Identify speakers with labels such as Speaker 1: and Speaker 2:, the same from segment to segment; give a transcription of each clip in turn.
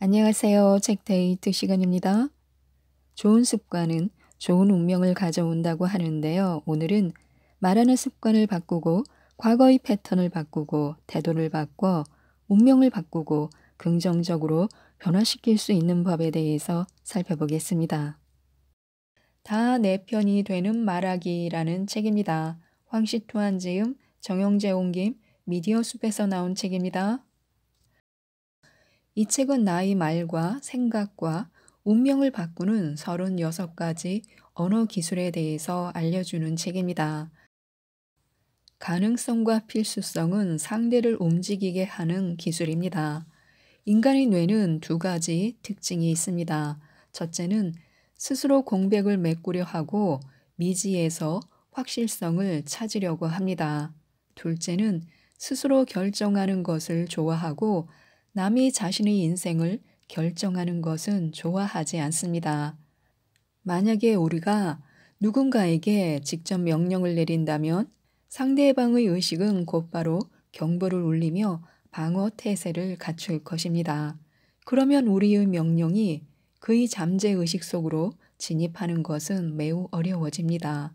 Speaker 1: 안녕하세요. 책데이트 시간입니다. 좋은 습관은 좋은 운명을 가져온다고 하는데요. 오늘은 말하는 습관을 바꾸고 과거의 패턴을 바꾸고 태도를 바꿔 운명을 바꾸고 긍정적으로 변화시킬 수 있는 법에 대해서 살펴보겠습니다. 다 내 편이 되는 말하기라는 책입니다. 황시투한 지음, 정영재 옮김, 미디어 숲에서 나온 책입니다. 이 책은 나의 말과 생각과 운명을 바꾸는 36가지 언어 기술에 대해서 알려주는 책입니다. 가능성과 필수성은 상대를 움직이게 하는 기술입니다. 인간의 뇌는 두 가지 특징이 있습니다. 첫째는 스스로 공백을 메꾸려 하고 미지에서 확실성을 찾으려고 합니다. 둘째는 스스로 결정하는 것을 좋아하고 남이 자신의 인생을 결정하는 것은 좋아하지 않습니다. 만약에 우리가 누군가에게 직접 명령을 내린다면 상대방의 의식은 곧바로 경보를 울리며 방어 태세를 갖출 것입니다. 그러면 우리의 명령이 그의 잠재의식 속으로 진입하는 것은 매우 어려워집니다.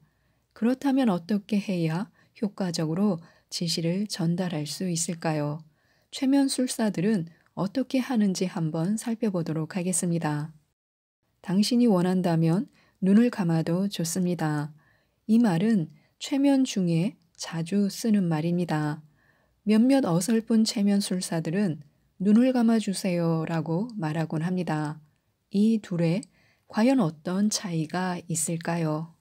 Speaker 1: 그렇다면 어떻게 해야 효과적으로 지시를 전달할 수 있을까요? 최면술사들은 어떻게 하는지 한번 살펴보도록 하겠습니다. 당신이 원한다면 눈을 감아도 좋습니다. 이 말은 최면 중에 자주 쓰는 말입니다. 몇몇 어설픈 최면술사들은 눈을 감아주세요 라고 말하곤 합니다. 이 둘에 과연 어떤 차이가 있을까요?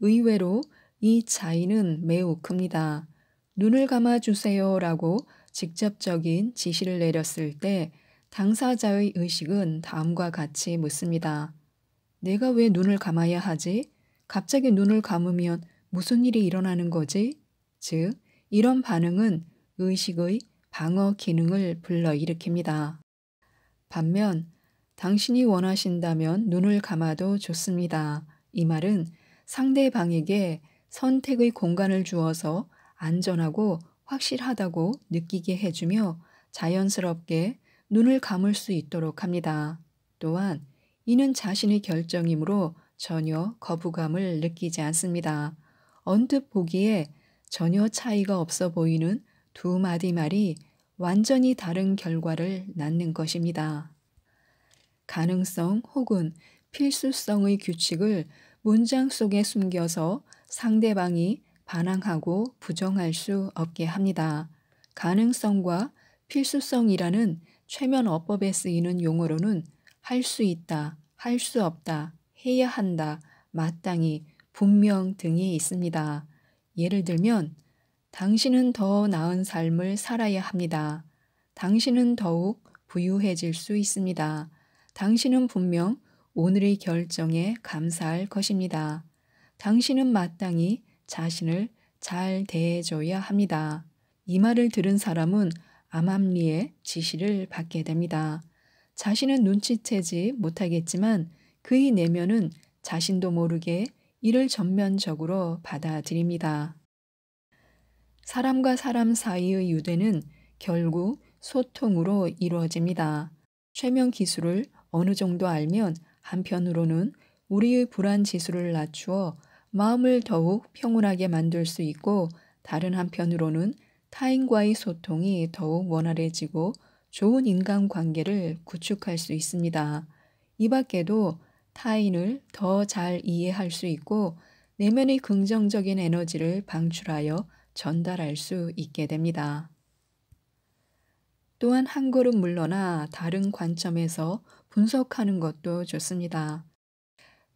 Speaker 1: 의외로 이 차이는 매우 큽니다. 눈을 감아주세요 라고 직접적인 지시를 내렸을 때 당사자의 의식은 다음과 같이 묻습니다. 내가 왜 눈을 감아야 하지? 갑자기 눈을 감으면 무슨 일이 일어나는 거지? 즉, 이런 반응은 의식의 방어 기능을 불러일으킵니다. 반면, 당신이 원하신다면 눈을 감아도 좋습니다. 이 말은 상대방에게 선택의 공간을 주어서 안전하고 확실하다고 느끼게 해주며 자연스럽게 눈을 감을 수 있도록 합니다. 또한 이는 자신의 결정이므로 전혀 거부감을 느끼지 않습니다. 언뜻 보기에 전혀 차이가 없어 보이는 두 마디 말이 완전히 다른 결과를 낳는 것입니다. 가능성 혹은 필수성의 규칙을 문장 속에 숨겨서 상대방이 반항하고 부정할 수 없게 합니다. 가능성과 필수성이라는 최면 어법에 쓰이는 용어로는 할 수 있다, 할 수 없다, 해야 한다, 마땅히, 분명 등이 있습니다. 예를 들면 당신은 더 나은 삶을 살아야 합니다. 당신은 더욱 부유해질 수 있습니다. 당신은 분명 오늘의 결정에 감사할 것입니다. 당신은 마땅히 자신을 잘 대해줘야 합니다. 이 말을 들은 사람은 암암리의 지시를 받게 됩니다. 자신은 눈치채지 못하겠지만 그의 내면은 자신도 모르게 이를 전면적으로 받아들입니다. 사람과 사람 사이의 유대는 결국 소통으로 이루어집니다. 최면 기술을 어느 정도 알면 한편으로는 우리의 불안 지수를 낮추어 마음을 더욱 평온하게 만들 수 있고 다른 한편으로는 타인과의 소통이 더욱 원활해지고 좋은 인간관계를 구축할 수 있습니다. 이 밖에도 타인을 더 잘 이해할 수 있고 내면의 긍정적인 에너지를 방출하여 전달할 수 있게 됩니다. 또한 한 걸음 물러나 다른 관점에서 분석하는 것도 좋습니다.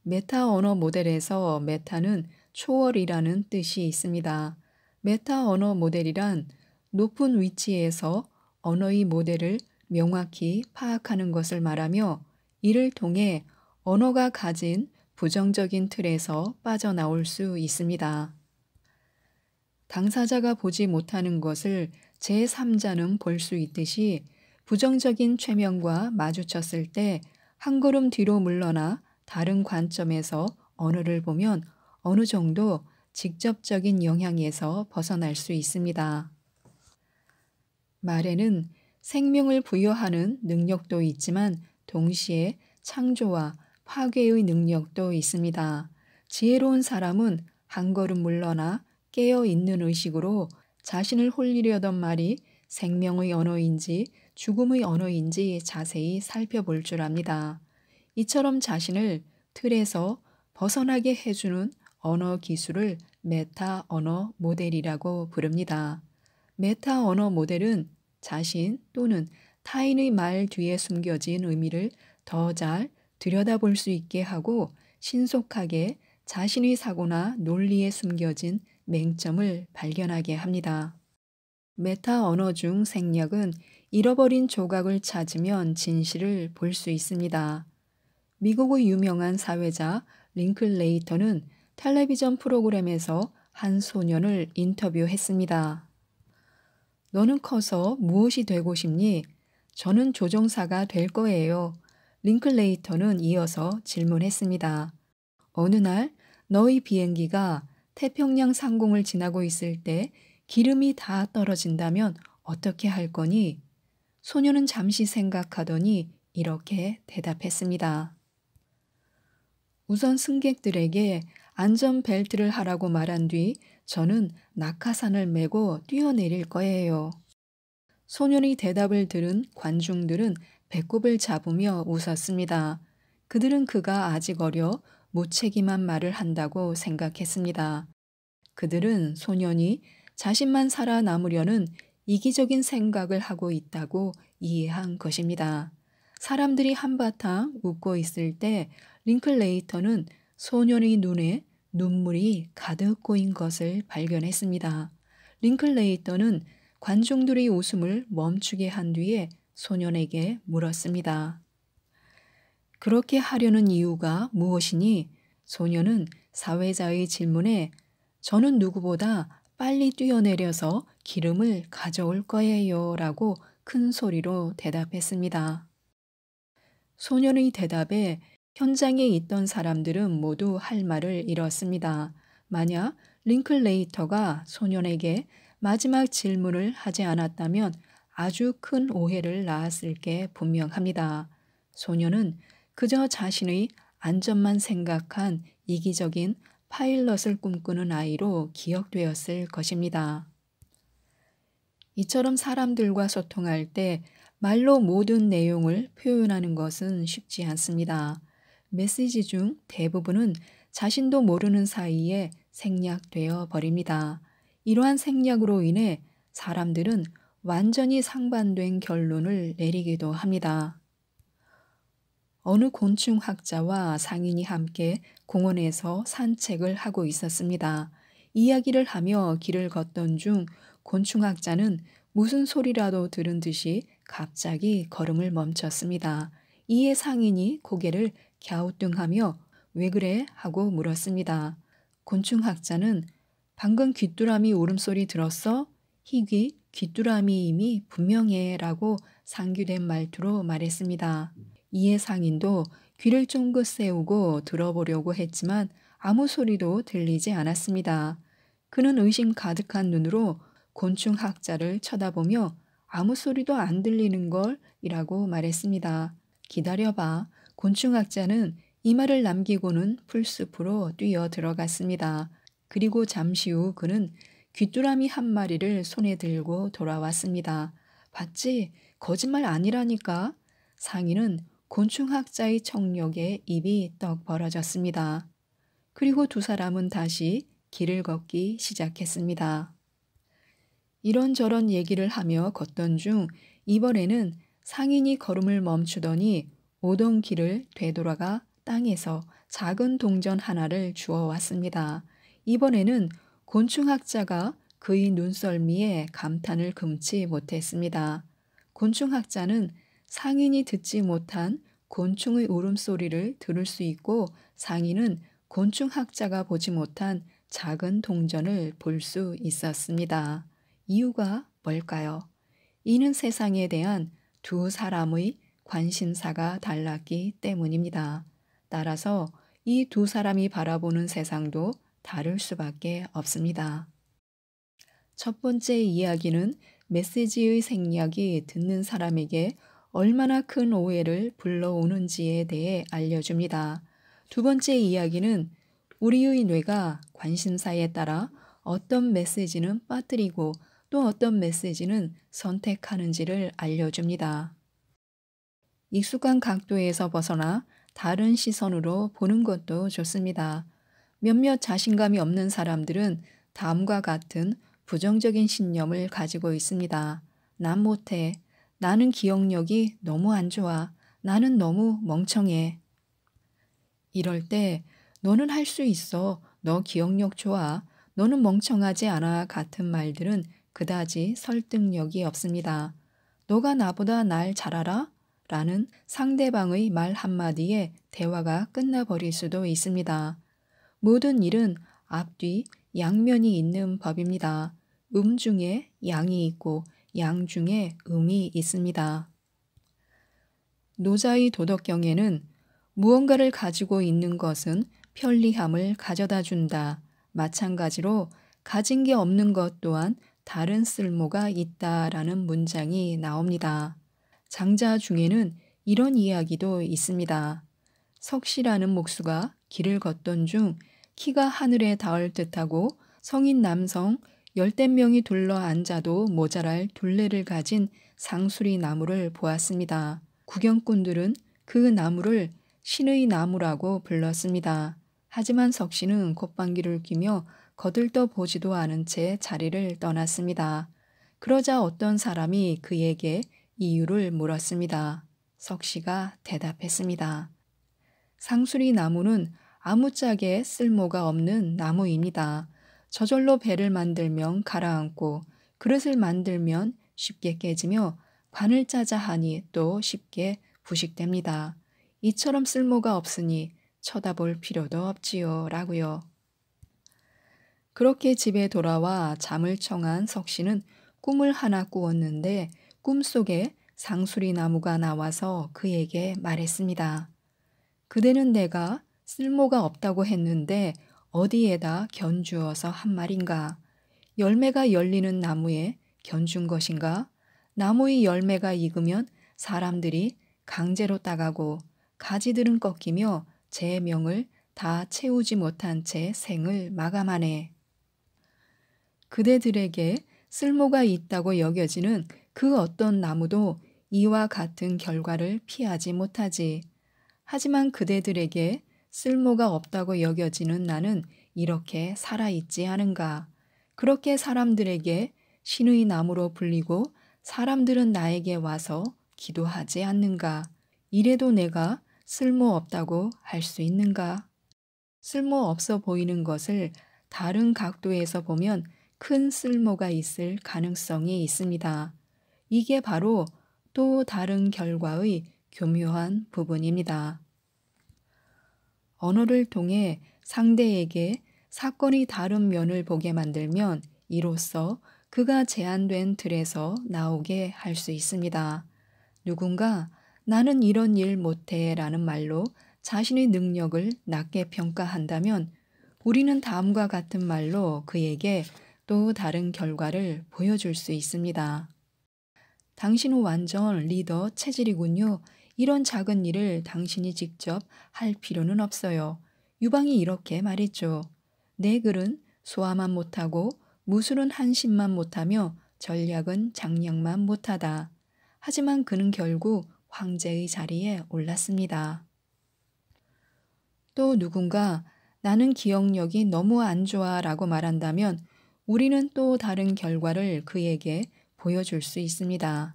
Speaker 1: 메타 언어 모델에서 메타는 초월이라는 뜻이 있습니다. 메타 언어 모델이란 높은 위치에서 언어의 모델을 명확히 파악하는 것을 말하며 이를 통해 언어가 가진 부정적인 틀에서 빠져나올 수 있습니다. 당사자가 보지 못하는 것을 제3자는 볼 수 있듯이 부정적인 최면과 마주쳤을 때 한 걸음 뒤로 물러나 다른 관점에서 언어를 보면 어느 정도 직접적인 영향에서 벗어날 수 있습니다. 말에는 생명을 부여하는 능력도 있지만 동시에 창조와 파괴의 능력도 있습니다. 지혜로운 사람은 한 걸음 물러나 깨어 있는 의식으로 자신을 홀리려던 말이 생명의 언어인지 죽음의 언어인지 자세히 살펴볼 줄 압니다. 이처럼 자신을 틀에서 벗어나게 해주는 언어 기술을 메타 언어 모델이라고 부릅니다. 메타 언어 모델은 자신 또는 타인의 말 뒤에 숨겨진 의미를 더 잘 들여다볼 수 있게 하고 신속하게 자신의 사고나 논리에 숨겨진 맹점을 발견하게 합니다. 메타 언어 중 생략은 잃어버린 조각을 찾으면 진실을 볼 수 있습니다. 미국의 유명한 사회자 링클레이터는 텔레비전 프로그램에서 한 소년을 인터뷰했습니다. 너는 커서 무엇이 되고 싶니? 저는 조종사가 될 거예요. 링클레이터는 이어서 질문했습니다. 어느 날 너의 비행기가 태평양 상공을 지나고 있을 때 기름이 다 떨어진다면 어떻게 할 거니? 소녀는 잠시 생각하더니 이렇게 대답했습니다. 우선 승객들에게 안전벨트를 하라고 말한 뒤 저는 낙하산을 메고 뛰어내릴 거예요. 소년의 대답을 들은 관중들은 배꼽을 잡으며 웃었습니다. 그들은 그가 아직 어려 무책임한 말을 한다고 생각했습니다. 그들은 소년이 자신만 살아남으려는 이기적인 생각을 하고 있다고 이해한 것입니다. 사람들이 한바탕 웃고 있을 때 링클레이터는 소년의 눈에 눈물이 가득 고인 것을 발견했습니다. 링클레이터는 관중들의 웃음을 멈추게 한 뒤에 소년에게 물었습니다. 그렇게 하려는 이유가 무엇이니? 소년은 사회자의 질문에 저는 누구보다 빨리 뛰어내려서 기름을 가져올 거예요 라고 큰 소리로 대답했습니다. 소년의 대답에 현장에 있던 사람들은 모두 할 말을 잃었습니다. 만약 링클레이터가 소년에게 마지막 질문을 하지 않았다면 아주 큰 오해를 낳았을 게 분명합니다. 소년은 그저 자신의 안전만 생각한 이기적인 파일럿을 꿈꾸는 아이로 기억되었을 것입니다. 이처럼 사람들과 소통할 때 말로 모든 내용을 표현하는 것은 쉽지 않습니다. 메시지 중 대부분은 자신도 모르는 사이에 생략되어 버립니다. 이러한 생략으로 인해 사람들은 완전히 상반된 결론을 내리기도 합니다. 어느 곤충학자와 상인이 함께 공원에서 산책을 하고 있었습니다. 이야기를 하며 길을 걷던 중 곤충학자는 무슨 소리라도 들은 듯이 갑자기 걸음을 멈췄습니다. 이에 상인이 고개를 갸우뚱하며 왜 그래? 하고 물었습니다. 곤충학자는 방금 귀뚜라미 울음소리 들었어? 희귀 귀뚜라미임이 분명해 라고 상규된 말투로 말했습니다. 이에 상인도 귀를 쫑긋 세우고 들어보려고 했지만 아무 소리도 들리지 않았습니다. 그는 의심 가득한 눈으로 곤충학자를 쳐다보며 아무 소리도 안 들리는 걸 이라고 말했습니다. 기다려봐. 곤충학자는 이 말을 남기고는 풀숲으로 뛰어 들어갔습니다. 그리고 잠시 후 그는 귀뚜라미 한 마리를 손에 들고 돌아왔습니다. 봤지? 거짓말 아니라니까. 상인은 곤충학자의 청력에 입이 떡 벌어졌습니다. 그리고 두 사람은 다시 길을 걷기 시작했습니다. 이런저런 얘기를 하며 걷던 중 이번에는 상인이 걸음을 멈추더니 오던 길을 되돌아가 땅에서 작은 동전 하나를 주워 왔습니다. 이번에는 곤충학자가 그의 눈썰미에 감탄을 금치 못했습니다. 곤충학자는 상인이 듣지 못한 곤충의 울음소리를 들을 수 있고 상인은 곤충학자가 보지 못한 작은 동전을 볼 수 있었습니다. 이유가 뭘까요? 이는 세상에 대한 두 사람의 관심사가 달랐기 때문입니다. 따라서 이 두 사람이 바라보는 세상도 다를 수밖에 없습니다. 첫 번째 이야기는 메시지의 생략이 듣는 사람에게 얼마나 큰 오해를 불러오는지에 대해 알려줍니다. 두 번째 이야기는 우리의 뇌가 관심사에 따라 어떤 메시지는 빠뜨리고 또 어떤 메시지는 선택하는지를 알려줍니다. 익숙한 각도에서 벗어나 다른 시선으로 보는 것도 좋습니다. 몇몇 자신감이 없는 사람들은 다음과 같은 부정적인 신념을 가지고 있습니다. 난 못해. 나는 기억력이 너무 안 좋아. 나는 너무 멍청해. 이럴 때 너는 할 수 있어. 너 기억력 좋아. 너는 멍청하지 않아 같은 말들은 그다지 설득력이 없습니다. 너가 나보다 날 잘 알아? 라는 상대방의 말 한마디에 대화가 끝나버릴 수도 있습니다. 모든 일은 앞뒤, 양면이 있는 법입니다. 중에 양이 있고 양 중에 음이 있습니다. 노자의 도덕경에는 무언가를 가지고 있는 것은 편리함을 가져다 준다. 마찬가지로 가진 게 없는 것 또한 다른 쓸모가 있다라는 문장이 나옵니다. 장자 중에는 이런 이야기도 있습니다. 석시라는 목수가 길을 걷던 중 키가 하늘에 닿을 듯하고 성인 남성 열댓 명이 둘러 앉아도 모자랄 둘레를 가진 상수리 나무를 보았습니다. 구경꾼들은 그 나무를 신의 나무라고 불렀습니다. 하지만 석씨는 콧방귀를 뀌며 거들떠 보지도 않은 채 자리를 떠났습니다. 그러자 어떤 사람이 그에게 이유를 물었습니다. 석씨가 대답했습니다. 상수리 나무는 아무짝에 쓸모가 없는 나무입니다. 저절로 배를 만들면 가라앉고 그릇을 만들면 쉽게 깨지며 관을 짜자 하니 또 쉽게 부식됩니다. 이처럼 쓸모가 없으니 쳐다볼 필요도 없지요. 라고요. 그렇게 집에 돌아와 잠을 청한 석씨는 꿈을 하나 꾸었는데 꿈속에 상수리 나무가 나와서 그에게 말했습니다. 그대는 내가 쓸모가 없다고 했는데 어디에다 견주어서 한 말인가? 열매가 열리는 나무에 견준 것인가? 나무의 열매가 익으면 사람들이 강제로 따가고 가지들은 꺾이며 제 명을 다 채우지 못한 채 생을 마감하네. 그대들에게 쓸모가 있다고 여겨지는 그 어떤 나무도 이와 같은 결과를 피하지 못하지. 하지만 그대들에게 쓸모가 없다고 여겨지는 나는 이렇게 살아있지 않은가. 그렇게 사람들에게 신의 나무로 불리고 사람들은 나에게 와서 기도하지 않는가. 이래도 내가 쓸모없다고 할 수 있는가? 쓸모없어 보이는 것을 다른 각도에서 보면 큰 쓸모가 있을 가능성이 있습니다. 이게 바로 또 다른 결과의 교묘한 부분입니다. 언어를 통해 상대에게 사건이 다른 면을 보게 만들면 이로써 그가 제한된 틀에서 나오게 할 수 있습니다. 누군가 나는 이런 일 못해 라는 말로 자신의 능력을 낮게 평가한다면 우리는 다음과 같은 말로 그에게 또 다른 결과를 보여줄 수 있습니다. 당신은 완전 리더 체질이군요. 이런 작은 일을 당신이 직접 할 필요는 없어요. 유방이 이렇게 말했죠. 내 글은 소화만 못하고 무술은 한심만 못하며 전략은 장량만 못하다. 하지만 그는 결국 황제의 자리에 올랐습니다. 또 누군가 나는 기억력이 너무 안 좋아 라고 말한다면 우리는 또 다른 결과를 그에게 보여줄 수 있습니다.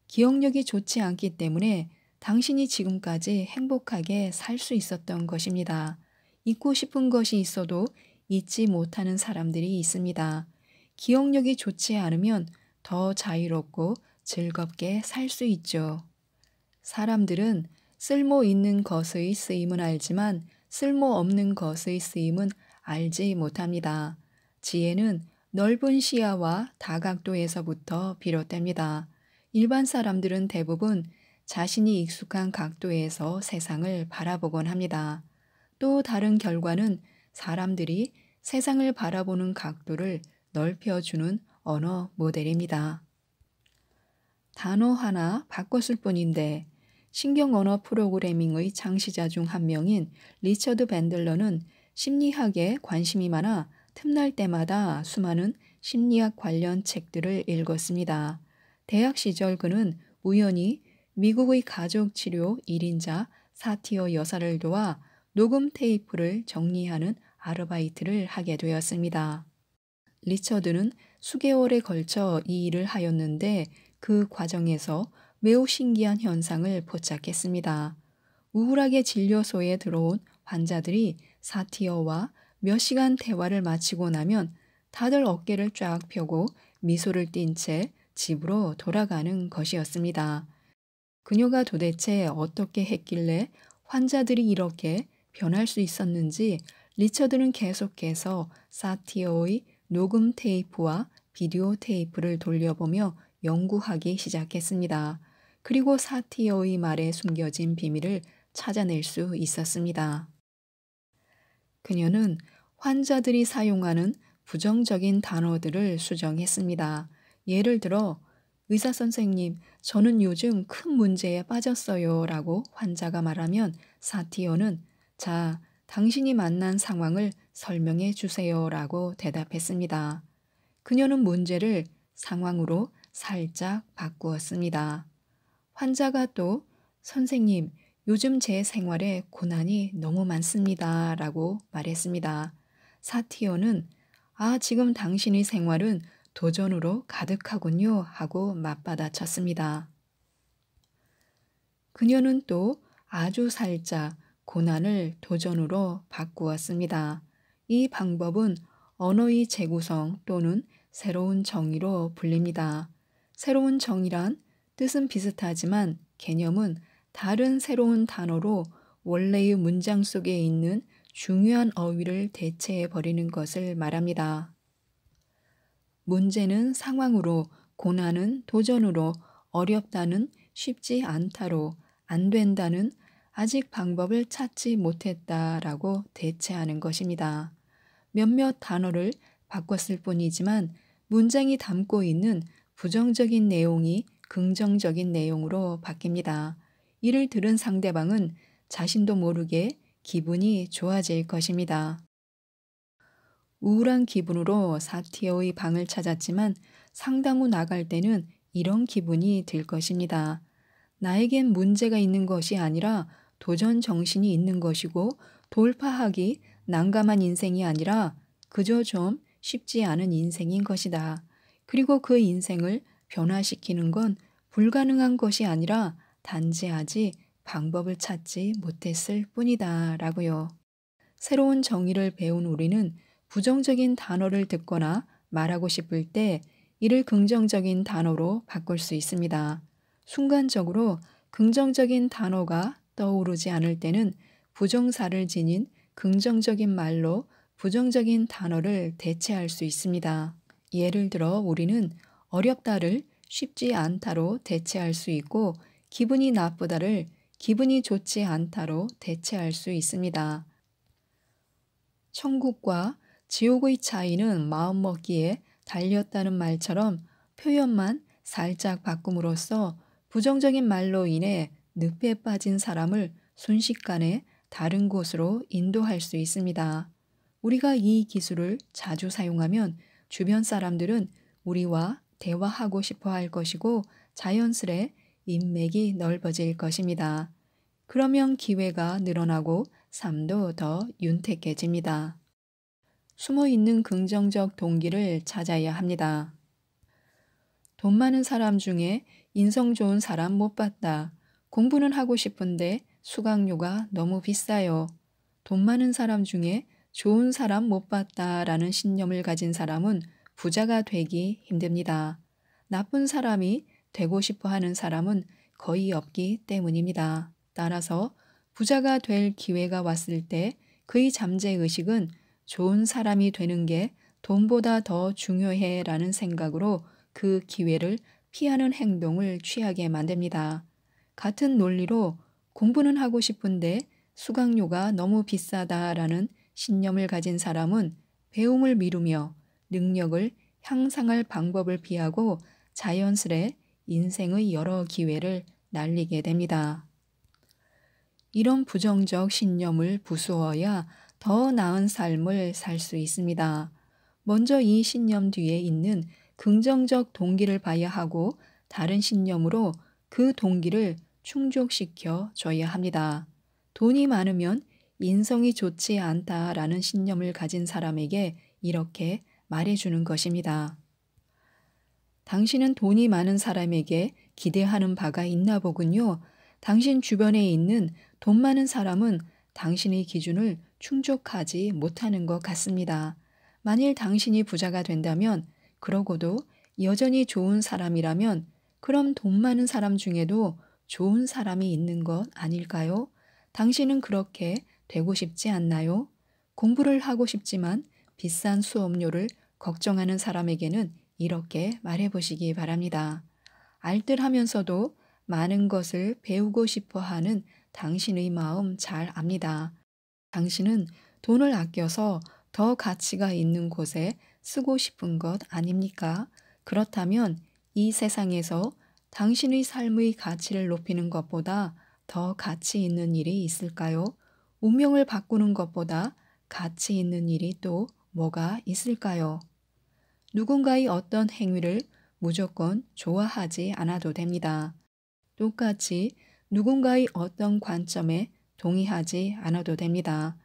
Speaker 1: 기억력이 좋지 않기 때문에 당신이 지금까지 행복하게 살 수 있었던 것입니다. 잊고 싶은 것이 있어도 잊지 못하는 사람들이 있습니다. 기억력이 좋지 않으면 더 자유롭고 즐겁게 살 수 있죠. 사람들은 쓸모 있는 것의 쓰임은 알지만 쓸모 없는 것의 쓰임은 알지 못합니다. 지혜는 넓은 시야와 다각도에서부터 비롯됩니다. 일반 사람들은 대부분 자신이 익숙한 각도에서 세상을 바라보곤 합니다. 또 다른 결과는 사람들이 세상을 바라보는 각도를 넓혀주는 언어 모델입니다. 단어 하나 바꿨을 뿐인데 신경 언어 프로그래밍의 창시자 중 한 명인 리처드 밴들러는 심리학에 관심이 많아 틈날 때마다 수많은 심리학 관련 책들을 읽었습니다. 대학 시절 그는 우연히 미국의 가족치료 1인자 사티어 여사를 도와 녹음 테이프를 정리하는 아르바이트를 하게 되었습니다. 리처드는 수개월에 걸쳐 이 일을 하였는데 그 과정에서 매우 신기한 현상을 포착했습니다. 우울하게 진료소에 들어온 환자들이 사티어와 몇 시간 대화를 마치고 나면 다들 어깨를 쫙 펴고 미소를 띤 채 집으로 돌아가는 것이었습니다. 그녀가 도대체 어떻게 했길래 환자들이 이렇게 변할 수 있었는지 리처드는 계속해서 사티어의 녹음 테이프와 비디오 테이프를 돌려보며 연구하기 시작했습니다. 그리고 사티어의 말에 숨겨진 비밀을 찾아낼 수 있었습니다. 그녀는 환자들이 사용하는 부정적인 단어들을 수정했습니다. 예를 들어, 의사 선생님, 저는 요즘 큰 문제에 빠졌어요 라고 환자가 말하면 사티어는 자, 당신이 만난 상황을 설명해 주세요 라고 대답했습니다. 그녀는 문제를 상황으로 살짝 바꾸었습니다. 환자가 또 선생님, 요즘 제 생활에 고난이 너무 많습니다 라고 말했습니다. 사티어는 지금 당신의 생활은 도전으로 가득하군요 하고 맞받아쳤습니다. 그녀는 또 아주 살짝 고난을 도전으로 바꾸었습니다. 이 방법은 언어의 재구성 또는 새로운 정의로 불립니다. 새로운 정의란 뜻은 비슷하지만 개념은 다른 새로운 단어로 원래의 문장 속에 있는 중요한 어휘를 대체해 버리는 것을 말합니다. 문제는 상황으로, 고난은 도전으로, 어렵다는 쉽지 않다로, 안 된다는 아직 방법을 찾지 못했다라고 대체하는 것입니다. 몇몇 단어를 바꿨을 뿐이지만 문장이 담고 있는 부정적인 내용이 긍정적인 내용으로 바뀝니다. 이를 들은 상대방은 자신도 모르게 기분이 좋아질 것입니다. 우울한 기분으로 사티어의 방을 찾았지만 상담 후 나갈 때는 이런 기분이 들 것입니다. 나에겐 문제가 있는 것이 아니라 도전 정신이 있는 것이고 돌파하기 난감한 인생이 아니라 그저 좀 쉽지 않은 인생인 것이다. 그리고 그 인생을 변화시키는 건 불가능한 것이 아니라 단지 아직 방법을 찾지 못했을 뿐이다. 라고요. 새로운 정의를 배운 우리는 부정적인 단어를 듣거나 말하고 싶을 때 이를 긍정적인 단어로 바꿀 수 있습니다. 순간적으로 긍정적인 단어가 떠오르지 않을 때는 부정사를 지닌 긍정적인 말로 부정적인 단어를 대체할 수 있습니다. 예를 들어 우리는 어렵다를 쉽지 않다로 대체할 수 있고 기분이 나쁘다를 기분이 좋지 않다로 대체할 수 있습니다. 천국과 지옥의 차이는 마음먹기에 달렸다는 말처럼 표현만 살짝 바꿈으로써 부정적인 말로 인해 늪에 빠진 사람을 순식간에 다른 곳으로 인도할 수 있습니다. 우리가 이 기술을 자주 사용하면 주변 사람들은 우리와 대화하고 싶어 할 것이고 자연스레 인맥이 넓어질 것입니다. 그러면 기회가 늘어나고 삶도 더 윤택해집니다. 숨어 있는 긍정적 동기를 찾아야 합니다. 돈 많은 사람 중에 인성 좋은 사람 못 봤다. 공부는 하고 싶은데 수강료가 너무 비싸요. 돈 많은 사람 중에 좋은 사람 못 봤다라는 신념을 가진 사람은 부자가 되기 힘듭니다. 나쁜 사람이 되고 싶어 하는 사람은 거의 없기 때문입니다. 따라서 부자가 될 기회가 왔을 때 그의 잠재의식은 좋은 사람이 되는 게 돈보다 더 중요해 라는 생각으로 그 기회를 피하는 행동을 취하게 만듭니다. 같은 논리로 공부는 하고 싶은데 수강료가 너무 비싸다라는 신념을 가진 사람은 배움을 미루며 능력을 향상할 방법을 피하고 자연스레 인생의 여러 기회를 날리게 됩니다. 이런 부정적 신념을 부수어야 더 나은 삶을 살 수 있습니다. 먼저 이 신념 뒤에 있는 긍정적 동기를 봐야 하고 다른 신념으로 그 동기를 충족시켜 줘야 합니다. 돈이 많으면 인성이 좋지 않다라는 신념을 가진 사람에게 이렇게 말해주는 것입니다. 당신은 돈이 많은 사람에게 기대하는 바가 있나 보군요. 당신 주변에 있는 돈 많은 사람은 당신의 기준을 충족하지 못하는 것 같습니다. 만일 당신이 부자가 된다면, 그러고도 여전히 좋은 사람이라면, 그럼 돈 많은 사람 중에도 좋은 사람이 있는 것 아닐까요? 당신은 그렇게 되고 싶지 않나요? 공부를 하고 싶지만 비싼 수업료를 걱정하는 사람에게는 이렇게 말해보시기 바랍니다. 알뜰하면서도 많은 것을 배우고 싶어 하는 당신의 마음 잘 압니다. 당신은 돈을 아껴서 더 가치가 있는 곳에 쓰고 싶은 것 아닙니까? 그렇다면 이 세상에서 당신의 삶의 가치를 높이는 것보다 더 가치 있는 일이 있을까요? 운명을 바꾸는 것보다 가치 있는 일이 또 뭐가 있을까요? 누군가의 어떤 행위를 무조건 좋아하지 않아도 됩니다. 똑같이 누군가의 어떤 관점에 동의하지 않아도 됩니다.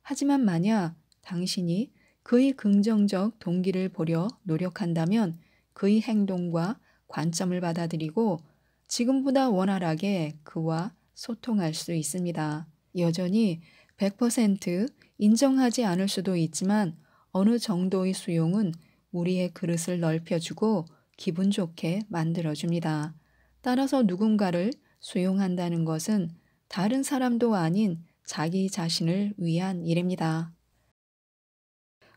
Speaker 1: 하지만 만약 당신이 그의 긍정적 동기를 보려 노력한다면 그의 행동과 관점을 받아들이고 지금보다 원활하게 그와 소통할 수 있습니다. 여전히 100% 인정하지 않을 수도 있지만 어느 정도의 수용은 우리의 그릇을 넓혀주고 기분 좋게 만들어줍니다. 따라서 누군가를 수용한다는 것은 다른 사람도 아닌 자기 자신을 위한 일입니다.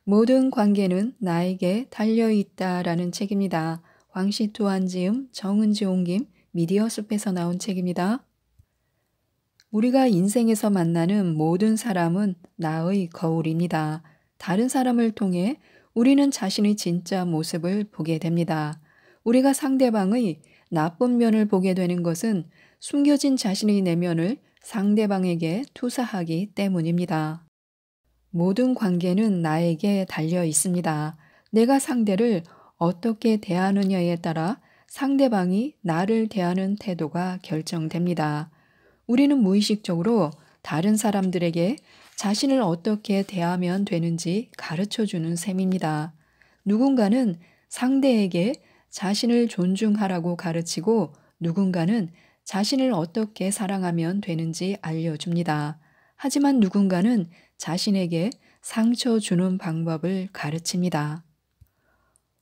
Speaker 1: 모든 관계는 나에게 달려있다라는 책입니다. 황시투한 지음, 정은지 옮김, 미디어 숲에서 나온 책입니다. 우리가 인생에서 만나는 모든 사람은 나의 거울입니다. 다른 사람을 통해 우리는 자신의 진짜 모습을 보게 됩니다. 우리가 상대방의 나쁜 면을 보게 되는 것은 숨겨진 자신의 내면을 상대방에게 투사하기 때문입니다. 모든 관계는 나에게 달려 있습니다. 내가 상대를 어떻게 대하느냐에 따라 상대방이 나를 대하는 태도가 결정됩니다. 우리는 무의식적으로 다른 사람들에게 자신을 어떻게 대하면 되는지 가르쳐 주는 셈입니다. 누군가는 상대에게 자신을 존중하라고 가르치고 누군가는 자신을 어떻게 사랑하면 되는지 알려줍니다. 하지만 누군가는 자신에게 상처 주는 방법을 가르칩니다.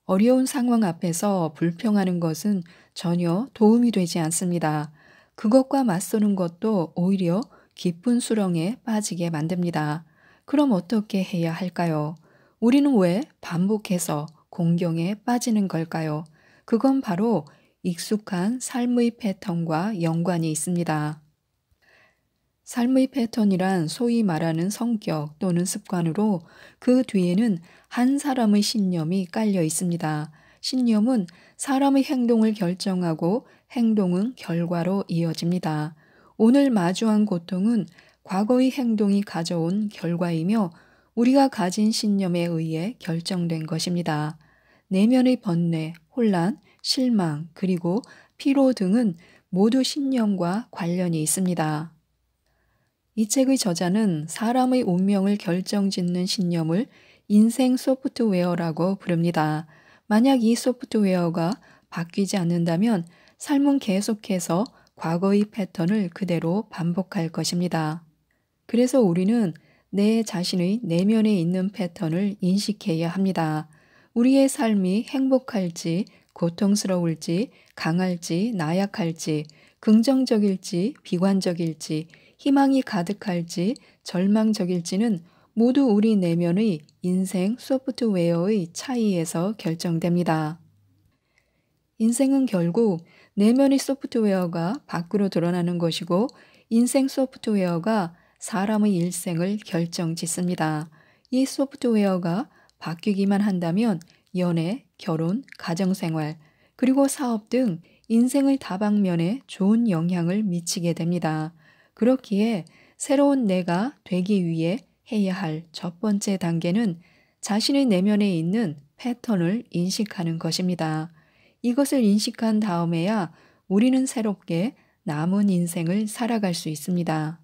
Speaker 1: 어려운 상황 앞에서 불평하는 것은 전혀 도움이 되지 않습니다. 그것과 맞서는 것도 오히려 깊은 수렁에 빠지게 만듭니다. 그럼 어떻게 해야 할까요? 우리는 왜 반복해서 공경에 빠지는 걸까요? 그건 바로 익숙한 삶의 패턴과 연관이 있습니다. 삶의 패턴이란 소위 말하는 성격 또는 습관으로 그 뒤에는 한 사람의 신념이 깔려 있습니다. 신념은 사람의 행동을 결정하고 행동은 결과로 이어집니다. 오늘 마주한 고통은 과거의 행동이 가져온 결과이며 우리가 가진 신념에 의해 결정된 것입니다. 내면의 번뇌, 혼란, 실망, 그리고 피로 등은 모두 신념과 관련이 있습니다. 이 책의 저자는 사람의 운명을 결정짓는 신념을 인생 소프트웨어라고 부릅니다. 만약 이 소프트웨어가 바뀌지 않는다면 삶은 계속해서 과거의 패턴을 그대로 반복할 것입니다. 그래서 우리는 내 자신의 내면에 있는 패턴을 인식해야 합니다. 우리의 삶이 행복할지, 고통스러울지, 강할지, 나약할지, 긍정적일지, 비관적일지, 희망이 가득할지, 절망적일지는 모두 우리 내면의 인생 소프트웨어의 차이에서 결정됩니다. 인생은 결국 내면의 소프트웨어가 밖으로 드러나는 것이고 인생 소프트웨어가 사람의 일생을 결정짓습니다. 이 소프트웨어가 바뀌기만 한다면 연애, 결혼, 가정생활, 그리고 사업 등 인생의 다방면에 좋은 영향을 미치게 됩니다. 그렇기에 새로운 내가 되기 위해 해야 할 첫 번째 단계는 자신의 내면에 있는 패턴을 인식하는 것입니다. 이것을 인식한 다음에야 우리는 새롭게 남은 인생을 살아갈 수 있습니다.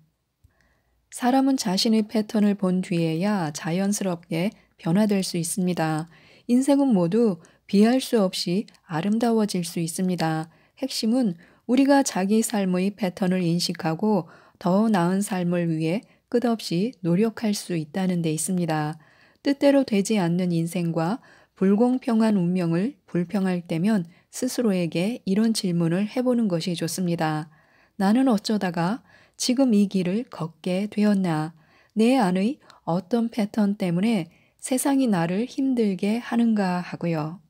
Speaker 1: 사람은 자신의 패턴을 본 뒤에야 자연스럽게 변화될 수 있습니다. 인생은 모두 비할 수 없이 아름다워질 수 있습니다. 핵심은 우리가 자기 삶의 패턴을 인식하고 더 나은 삶을 위해 끝없이 노력할 수 있다는 데 있습니다. 뜻대로 되지 않는 인생과 불공평한 운명을 불평할 때면 스스로에게 이런 질문을 해보는 것이 좋습니다. 나는 어쩌다가 지금 이 길을 걷게 되었나? 내 안의 어떤 패턴 때문에 세상이 나를 힘들게 하는가 하고요.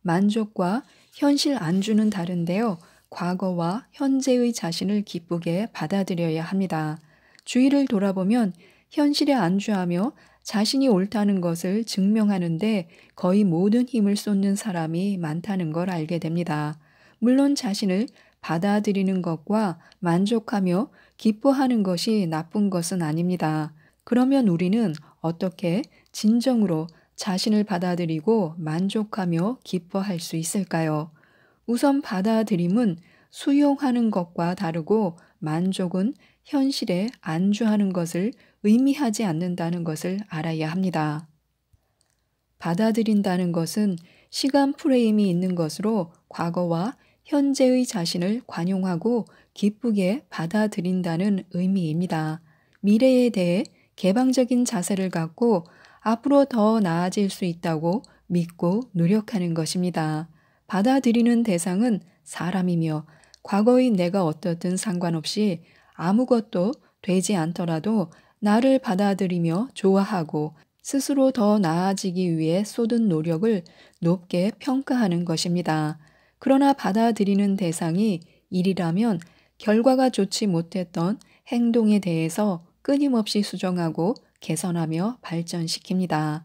Speaker 1: 만족과 현실 안주는 다른데요. 과거와 현재의 자신을 기쁘게 받아들여야 합니다. 주위를 돌아보면 현실에 안주하며 자신이 옳다는 것을 증명하는데 거의 모든 힘을 쏟는 사람이 많다는 걸 알게 됩니다. 물론 자신을 받아들이는 것과 만족하며 기뻐하는 것이 나쁜 것은 아닙니다. 그러면 우리는 어떻게 진정으로 자신을 받아들이고 만족하며 기뻐할 수 있을까요? 우선 받아들임은 수용하는 것과 다르고 만족은 현실에 안주하는 것을 의미하지 않는다는 것을 알아야 합니다. 받아들인다는 것은 시간 프레임이 있는 것으로 과거와 현재의 자신을 관용하고 기쁘게 받아들인다는 의미입니다. 미래에 대해 개방적인 자세를 갖고 앞으로 더 나아질 수 있다고 믿고 노력하는 것입니다. 받아들이는 대상은 사람이며 과거의 내가 어떻든 상관없이 아무것도 되지 않더라도 나를 받아들이며 좋아하고 스스로 더 나아지기 위해 쏟은 노력을 높게 평가하는 것입니다. 그러나 받아들이는 대상이 일이라면 결과가 좋지 못했던 행동에 대해서 끊임없이 수정하고 개선하며 발전시킵니다.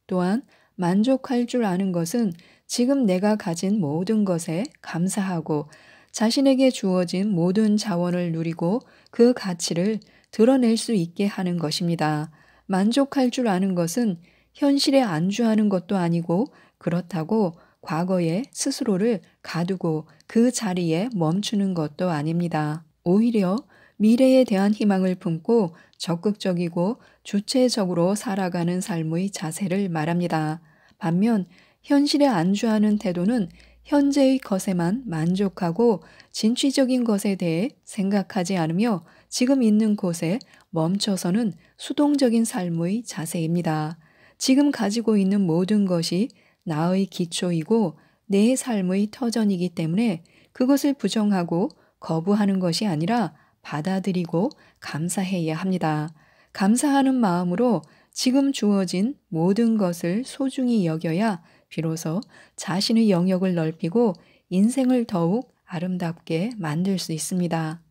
Speaker 1: 또한 만족할 줄 아는 것은 지금 내가 가진 모든 것에 감사하고 자신에게 주어진 모든 자원을 누리고 그 가치를 드러낼 수 있게 하는 것입니다. 만족할 줄 아는 것은 현실에 안주하는 것도 아니고 그렇다고 과거에 스스로를 가두고 그 자리에 멈추는 것도 아닙니다. 오히려 미래에 대한 희망을 품고 적극적이고 주체적으로 살아가는 삶의 자세를 말합니다. 반면 현실에 안주하는 태도는 현재의 것에만 만족하고 진취적인 것에 대해 생각하지 않으며 지금 있는 곳에 멈춰서는 수동적인 삶의 자세입니다. 지금 가지고 있는 모든 것이 나의 기초이고 내 삶의 터전이기 때문에 그것을 부정하고 거부하는 것이 아니라 받아들이고 감사해야 합니다. 감사하는 마음으로 지금 주어진 모든 것을 소중히 여겨야 비로소 자신의 영역을 넓히고 인생을 더욱 아름답게 만들 수 있습니다.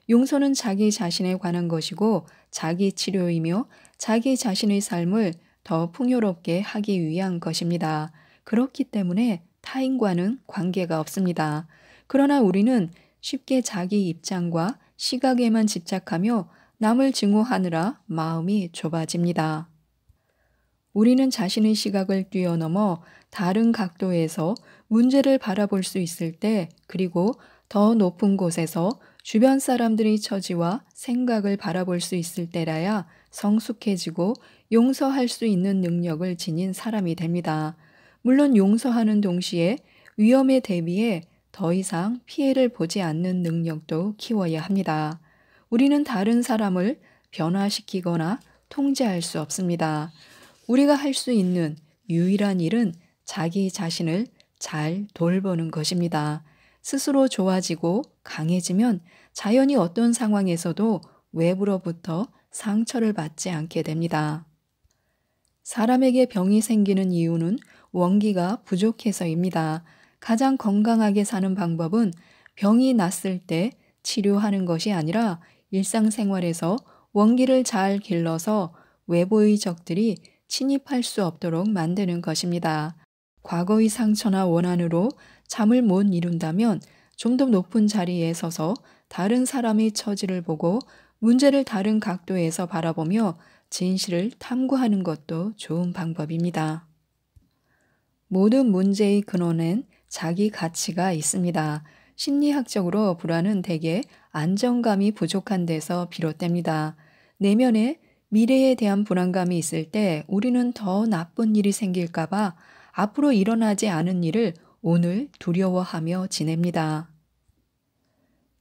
Speaker 1: 용서는 자기 자신에 관한 것이고 자기 치료이며 자기 자신의 삶을 더 풍요롭게 하기 위한 것입니다. 그렇기 때문에 타인과는 관계가 없습니다. 그러나 우리는 쉽게 자기 입장과 시각에만 집착하며 남을 증오하느라 마음이 좁아집니다. 우리는 자신의 시각을 뛰어넘어 다른 각도에서 문제를 바라볼 수 있을 때, 그리고 더 높은 곳에서 주변 사람들의 처지와 생각을 바라볼 수 있을 때라야 성숙해지고 용서할 수 있는 능력을 지닌 사람이 됩니다. 물론 용서하는 동시에 위험에 대비해 더 이상 피해를 보지 않는 능력도 키워야 합니다. 우리는 다른 사람을 변화시키거나 통제할 수 없습니다. 우리가 할 수 있는 유일한 일은 자기 자신을 잘 돌보는 것입니다. 스스로 좋아지고 강해지면 자연히 어떤 상황에서도 외부로부터 상처를 받지 않게 됩니다. 사람에게 병이 생기는 이유는 원기가 부족해서입니다. 가장 건강하게 사는 방법은 병이 났을 때 치료하는 것이 아니라 일상생활에서 원기를 잘 길러서 외부의 적들이 침입할 수 없도록 만드는 것입니다. 과거의 상처나 원한으로 잠을 못 이룬다면 좀 더 높은 자리에 서서 다른 사람의 처지를 보고 문제를 다른 각도에서 바라보며 진실을 탐구하는 것도 좋은 방법입니다. 모든 문제의 근원엔 자기 가치가 있습니다. 심리학적으로 불안은 대개 안정감이 부족한 데서 비롯됩니다. 내면에 미래에 대한 불안감이 있을 때 우리는 더 나쁜 일이 생길까봐 앞으로 일어나지 않은 일을 오늘 두려워하며 지냅니다.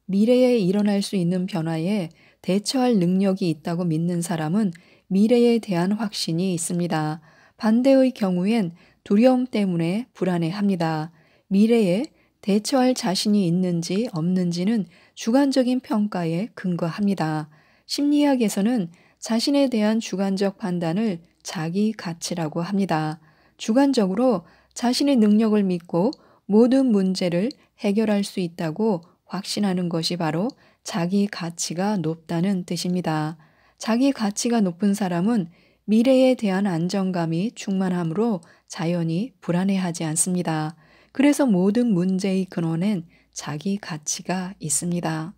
Speaker 1: 미래에 일어날 수 있는 변화에 대처할 능력이 있다고 믿는 사람은 미래에 대한 확신이 있습니다. 반대의 경우엔 두려움 때문에 불안해합니다. 미래에 대처할 자신이 있는지 없는지는 주관적인 평가에 근거합니다. 심리학에서는 자신에 대한 주관적 판단을 자기 가치라고 합니다. 주관적으로 자신의 능력을 믿고 모든 문제를 해결할 수 있다고 확신하는 것이 바로 자기 가치가 높다는 뜻입니다. 자기 가치가 높은 사람은 미래에 대한 안정감이 충만하므로 자연히 불안해하지 않습니다. 그래서 모든 문제의 근원엔 자기 가치가 있습니다.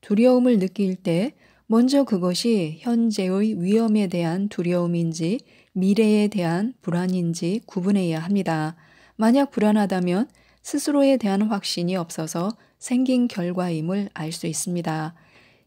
Speaker 1: 두려움을 느낄 때 먼저 그것이 현재의 위험에 대한 두려움인지 미래에 대한 불안인지 구분해야 합니다. 만약 불안하다면 스스로에 대한 확신이 없어서 생긴 결과임을 알 수 있습니다.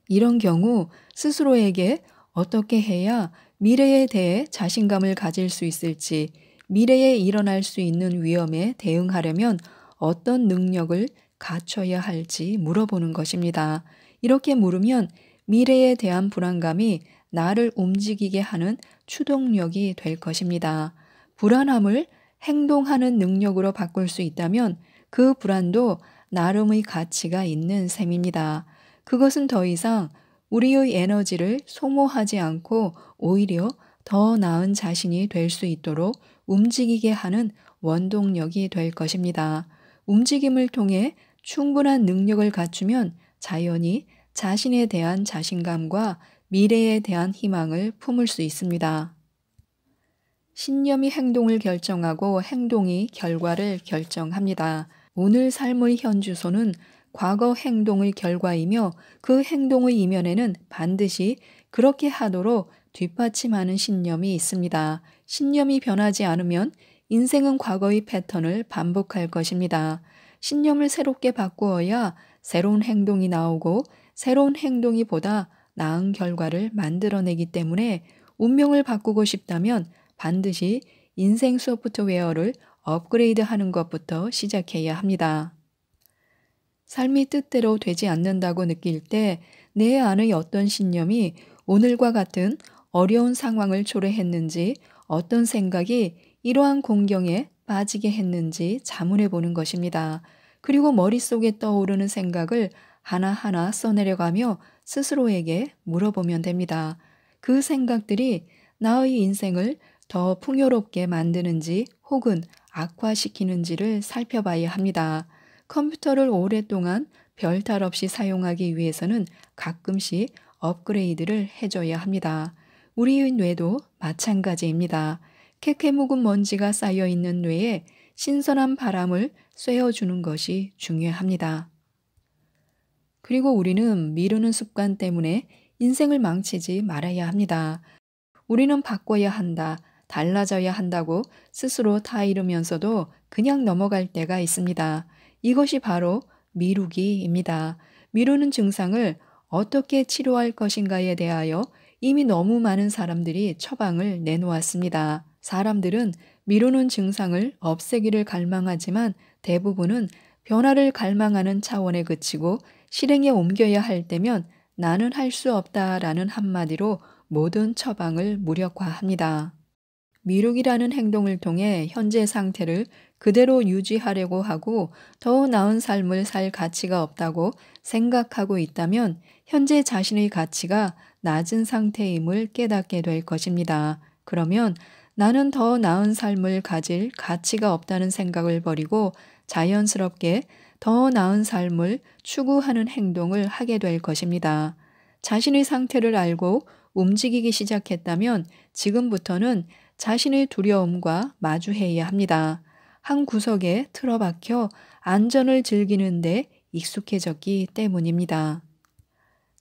Speaker 1: 이런 경우 스스로에게 어떻게 해야 미래에 대해 자신감을 가질 수 있을지, 미래에 일어날 수 있는 위험에 대응하려면 어떤 능력을 갖춰야 할지 물어보는 것입니다. 이렇게 물으면 미래에 대한 불안감이 나를 움직이게 하는 추동력이 될 것입니다. 불안함을 행동하는 능력으로 바꿀 수 있다면 그 불안도 나름의 가치가 있는 셈입니다. 그것은 더 이상 우리의 에너지를 소모하지 않고 오히려 더 나은 자신이 될 수 있도록 움직이게 하는 원동력이 될 것입니다. 움직임을 통해 충분한 능력을 갖추면 자연히 자신에 대한 자신감과 미래에 대한 희망을 품을 수 있습니다. 신념이 행동을 결정하고 행동이 결과를 결정합니다. 오늘 삶의 현주소는 과거 행동의 결과이며 그 행동의 이면에는 반드시 그렇게 하도록 뒷받침하는 신념이 있습니다. 신념이 변하지 않으면 인생은 과거의 패턴을 반복할 것입니다. 신념을 새롭게 바꾸어야 새로운 행동이 나오고 새로운 행동이 보다 나은 결과를 만들어내기 때문에 운명을 바꾸고 싶다면 반드시 인생 소프트웨어를 업그레이드하는 것부터 시작해야 합니다. 삶이 뜻대로 되지 않는다고 느낄 때 내 안의 어떤 신념이 오늘과 같은 어려운 상황을 초래했는지, 어떤 생각이 이러한 공경에 빠지게 했는지 자문해 보는 것입니다. 그리고 머릿속에 떠오르는 생각을 하나하나 써내려가며 스스로에게 물어보면 됩니다. 그 생각들이 나의 인생을 더 풍요롭게 만드는지 혹은 악화시키는지를 살펴봐야 합니다. 컴퓨터를 오랫동안 별탈 없이 사용하기 위해서는 가끔씩 업그레이드를 해줘야 합니다. 우리의 뇌도 마찬가지입니다. 캐캐 묵은 먼지가 쌓여 있는 뇌에 신선한 바람을 쐬어주는 것이 중요합니다. 그리고 우리는 미루는 습관 때문에 인생을 망치지 말아야 합니다. 우리는 바꿔야 한다, 달라져야 한다고 스스로 다 이루면서도 그냥 넘어갈 때가 있습니다. 이것이 바로 미루기입니다. 미루는 증상을 어떻게 치료할 것인가에 대하여 이미 너무 많은 사람들이 처방을 내놓았습니다. 사람들은 미루는 증상을 없애기를 갈망하지만 대부분은 변화를 갈망하는 차원에 그치고 실행에 옮겨야 할 때면 나는 할 수 없다라는 한마디로 모든 처방을 무력화합니다. 미루기라는 행동을 통해 현재 상태를 그대로 유지하려고 하고 더 나은 삶을 살 가치가 없다고 생각하고 있다면 현재 자신의 가치가 낮은 상태임을 깨닫게 될 것입니다. 그러면 나는 더 나은 삶을 가질 가치가 없다는 생각을 버리고 자연스럽게 더 나은 삶을 추구하는 행동을 하게 될 것입니다. 자신의 상태를 알고 움직이기 시작했다면 지금부터는 자신의 두려움과 마주해야 합니다. 한 구석에 틀어박혀 안전을 즐기는데 익숙해졌기 때문입니다.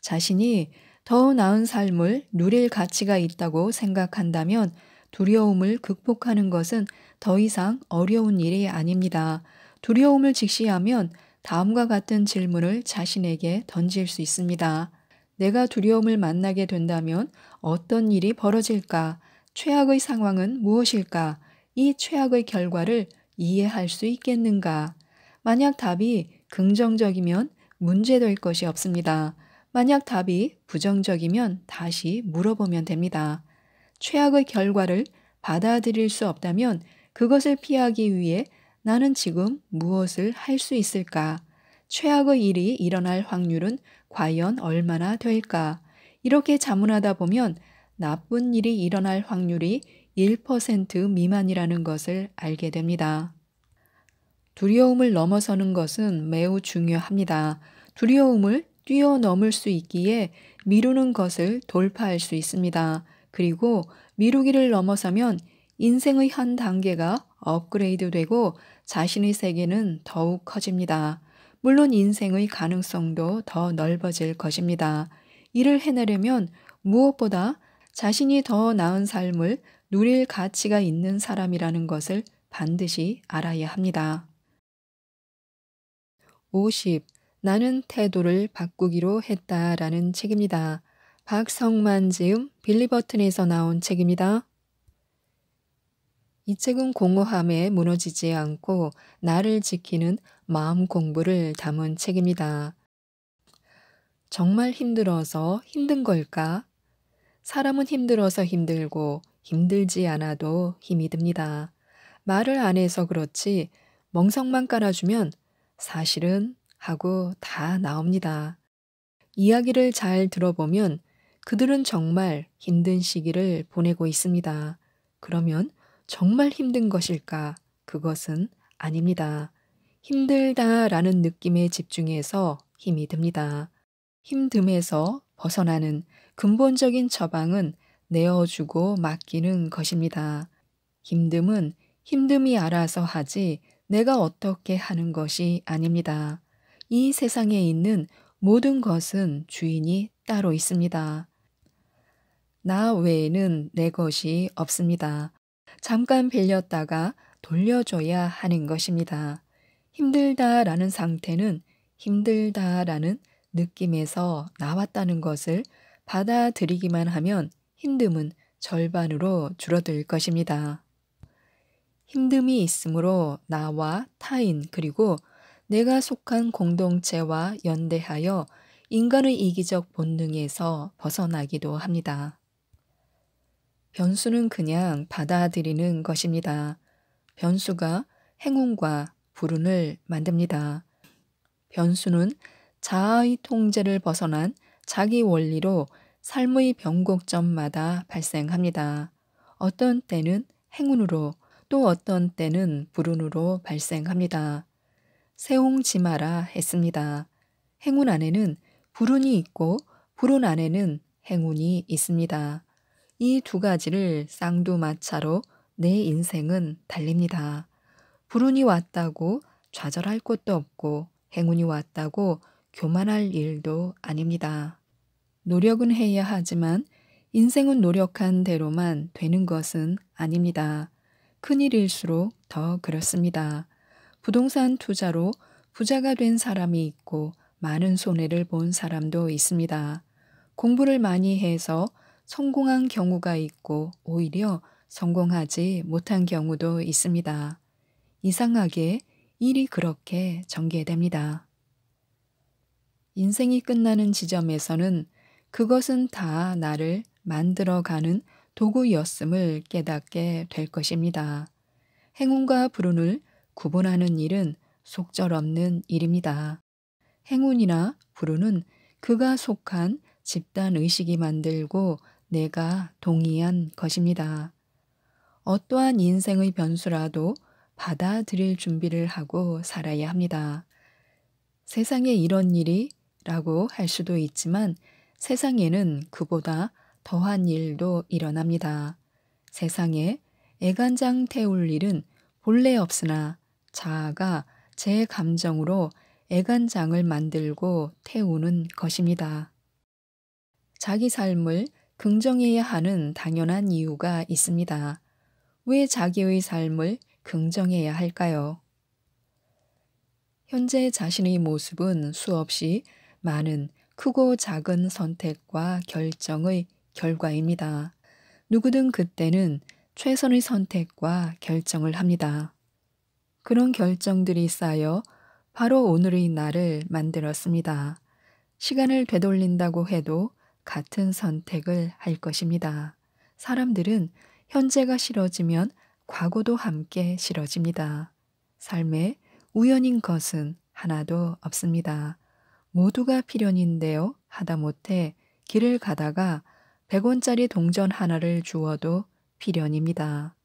Speaker 1: 자신이 더 나은 삶을 누릴 가치가 있다고 생각한다면 두려움을 극복하는 것은 더 이상 어려운 일이 아닙니다. 두려움을 직시하면 다음과 같은 질문을 자신에게 던질 수 있습니다. 내가 두려움을 만나게 된다면 어떤 일이 벌어질까? 최악의 상황은 무엇일까? 이 최악의 결과를 이해할 수 있겠는가? 만약 답이 긍정적이면 문제될 것이 없습니다. 만약 답이 부정적이면 다시 물어보면 됩니다. 최악의 결과를 받아들일 수 없다면 그것을 피하기 위해 나는 지금 무엇을 할 수 있을까? 최악의 일이 일어날 확률은 과연 얼마나 될까? 이렇게 자문하다 보면 나쁜 일이 일어날 확률이 1% 미만이라는 것을 알게 됩니다. 두려움을 넘어서는 것은 매우 중요합니다. 두려움을 뛰어넘을 수 있기에 미루는 것을 돌파할 수 있습니다. 그리고 미루기를 넘어서면 인생의 한 단계가 업그레이드 되고 자신의 세계는 더욱 커집니다. 물론 인생의 가능성도 더 넓어질 것입니다. 이를 해내려면 무엇보다 자신이 더 나은 삶을 누릴 가치가 있는 사람이라는 것을 반드시 알아야 합니다. 50. 나는 태도를 바꾸기로 했다라는 책입니다. 박성만 지음 빌리버튼에서 나온 책입니다. 이 책은 공허함에 무너지지 않고 나를 지키는 마음 공부를 담은 책입니다. 정말 힘들어서 힘든 걸까? 사람은 힘들어서 힘들고 힘들지 않아도 힘이 듭니다. 말을 안 해서 그렇지 멍석만 깔아주면 사실은 하고 다 나옵니다. 이야기를 잘 들어보면 그들은 정말 힘든 시기를 보내고 있습니다. 그러면 정말 힘든 것일까? 그것은 아닙니다. 힘들다라는 느낌에 집중해서 힘이 듭니다. 힘듦에서 벗어나는 근본적인 처방은 내어주고 맡기는 것입니다. 힘듦은 힘듦이 알아서 하지 내가 어떻게 하는 것이 아닙니다. 이 세상에 있는 모든 것은 주인이 따로 있습니다. 나 외에는 내 것이 없습니다. 잠깐 빌렸다가 돌려줘야 하는 것입니다. 힘들다라는 상태는 힘들다라는 느낌에서 나왔다는 것을 받아들이기만 하면 힘듦은 절반으로 줄어들 것입니다. 힘듦이 있으므로 나와 타인 그리고 내가 속한 공동체와 연대하여 인간의 이기적 본능에서 벗어나기도 합니다. 변수는 그냥 받아들이는 것입니다. 변수가 행운과 불운을 만듭니다. 변수는 자아의 통제를 벗어난 자기 원리로 삶의 변곡점마다 발생합니다. 어떤 때는 행운으로 또 어떤 때는 불운으로 발생합니다. 세옹지마라 했습니다. 행운 안에는 불운이 있고 불운 안에는 행운이 있습니다. 이 두 가지를 쌍두마차로 내 인생은 달립니다. 불운이 왔다고 좌절할 것도 없고 행운이 왔다고 교만할 일도 아닙니다. 노력은 해야 하지만 인생은 노력한 대로만 되는 것은 아닙니다. 큰일일수록 더 그렇습니다. 부동산 투자로 부자가 된 사람이 있고 많은 손해를 본 사람도 있습니다. 공부를 많이 해서 성공한 경우가 있고 오히려 성공하지 못한 경우도 있습니다. 이상하게 일이 그렇게 전개됩니다. 인생이 끝나는 지점에서는 그것은 다 나를 만들어가는 도구였음을 깨닫게 될 것입니다. 행운과 불운을 구분하는 일은 속절없는 일입니다. 행운이나 불운은 그가 속한 집단 의식이 만들고 내가 동의한 것입니다. 어떠한 인생의 변수라도 받아들일 준비를 하고 살아야 합니다. 세상에 이런 일이라고 할 수도 있지만 세상에는 그보다 더한 일도 일어납니다. 세상에 애간장 태울 일은 본래 없으나 자아가 제 감정으로 애간장을 만들고 태우는 것입니다. 자기 삶을 긍정해야 하는 당연한 이유가 있습니다. 왜 자기의 삶을 긍정해야 할까요? 현재 자신의 모습은 수없이 많은 크고 작은 선택과 결정의 결과입니다. 누구든 그때는 최선의 선택과 결정을 합니다. 그런 결정들이 쌓여 바로 오늘의 나를 만들었습니다. 시간을 되돌린다고 해도 같은 선택을 할 것입니다. 사람들은 현재가 싫어지면 과거도 함께 싫어집니다. 삶에 우연인 것은 하나도 없습니다. 모두가 필연인데요. 하다못해 길을 가다가 100원짜리 동전 하나를 주어도 필연입니다.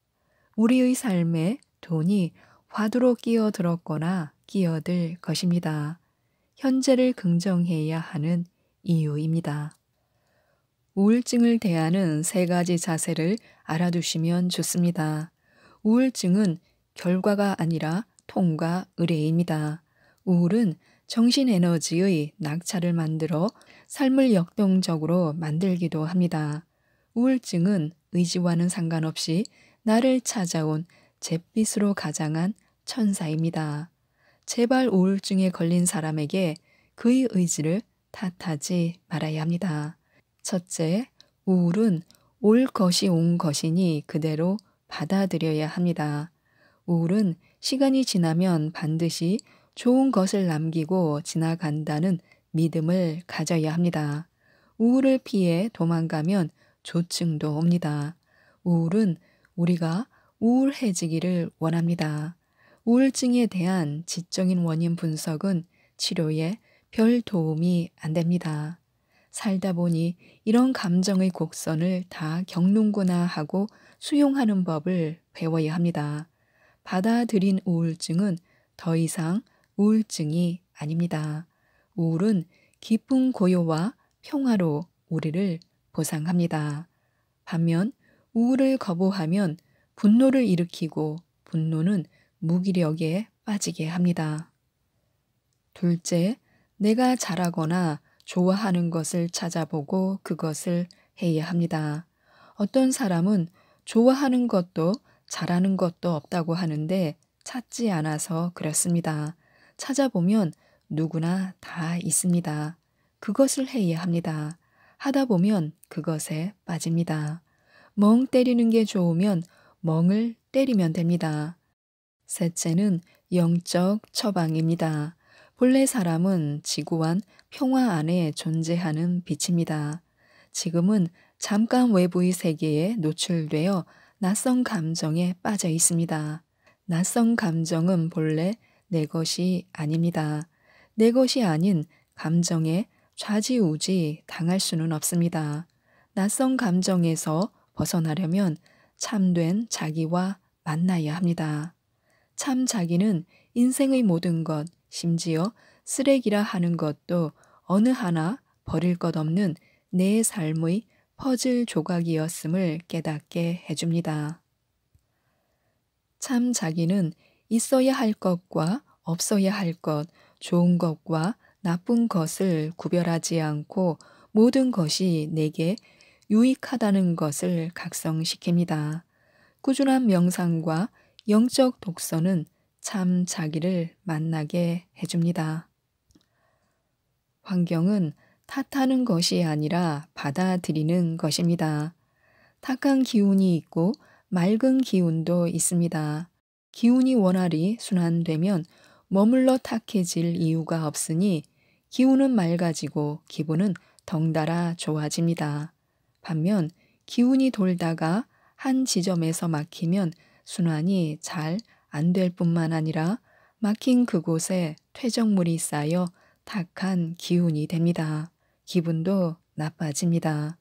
Speaker 1: 우리의 삶에 돈이 화두로 끼어들었거나 끼어들 것입니다. 현재를 긍정해야 하는 이유입니다. 우울증을 대하는 3가지 자세를 알아두시면 좋습니다. 우울증은 결과가 아니라 통과 의례입니다. 우울은 정신 에너지의 낙차를 만들어 삶을 역동적으로 만들기도 합니다. 우울증은 의지와는 상관없이 나를 찾아온 잿빛으로 가장한 천사입니다. 제발 우울증에 걸린 사람에게 그의 의지를 탓하지 말아야 합니다. 첫째, 우울은 올 것이 온 것이니 그대로 받아들여야 합니다. 우울은 시간이 지나면 반드시 좋은 것을 남기고 지나간다는 믿음을 가져야 합니다. 우울을 피해 도망가면 조증도 옵니다. 우울은 우리가 우울해지기를 원합니다. 우울증에 대한 지적인 원인 분석은 치료에 별 도움이 안 됩니다. 살다 보니 이런 감정의 곡선을 다 겪는구나 하고 수용하는 법을 배워야 합니다. 받아들인 우울증은 더 이상 우울증이 아닙니다. 우울은 깊은 고요와 평화로 우리를 보상합니다. 반면 우울을 거부하면 분노를 일으키고 분노는 무기력에 빠지게 합니다. 둘째, 내가 잘하거나 좋아하는 것을 찾아보고 그것을 해야 합니다. 어떤 사람은 좋아하는 것도 잘하는 것도 없다고 하는데 찾지 않아서 그렇습니다. 찾아보면 누구나 다 있습니다. 그것을 해야 합니다. 하다 보면 그것에 빠집니다. 멍 때리는 게 좋으면 멍을 때리면 됩니다. 셋째는 영적 처방입니다. 본래 사람은 지구완 평화 안에 존재하는 빛입니다. 지금은 잠깐 외부의 세계에 노출되어 낯선 감정에 빠져 있습니다. 낯선 감정은 본래 내 것이 아닙니다. 내 것이 아닌 감정에 좌지우지 당할 수는 없습니다. 낯선 감정에서 벗어나려면 참된 자기와 만나야 합니다. 참 자기는 인생의 모든 것, 심지어 쓰레기라 하는 것도 어느 하나 버릴 것 없는 내 삶의 퍼즐 조각이었음을 깨닫게 해줍니다. 참 자기는 있어야 할 것과 없어야 할 것, 좋은 것과 나쁜 것을 구별하지 않고 모든 것이 내게 유익하다는 것을 각성시킵니다. 꾸준한 명상과 영적 독서는 참 자기를 만나게 해줍니다. 환경은 탓하는 것이 아니라 받아들이는 것입니다. 탁한 기운이 있고 맑은 기운도 있습니다. 기운이 원활히 순환되면 머물러 탁해질 이유가 없으니 기운은 맑아지고 기분은 덩달아 좋아집니다. 반면 기운이 돌다가 한 지점에서 막히면 순환이 잘 안 될 뿐만 아니라 막힌 그곳에 퇴적물이 쌓여 탁한 기운이 됩니다. 기분도 나빠집니다.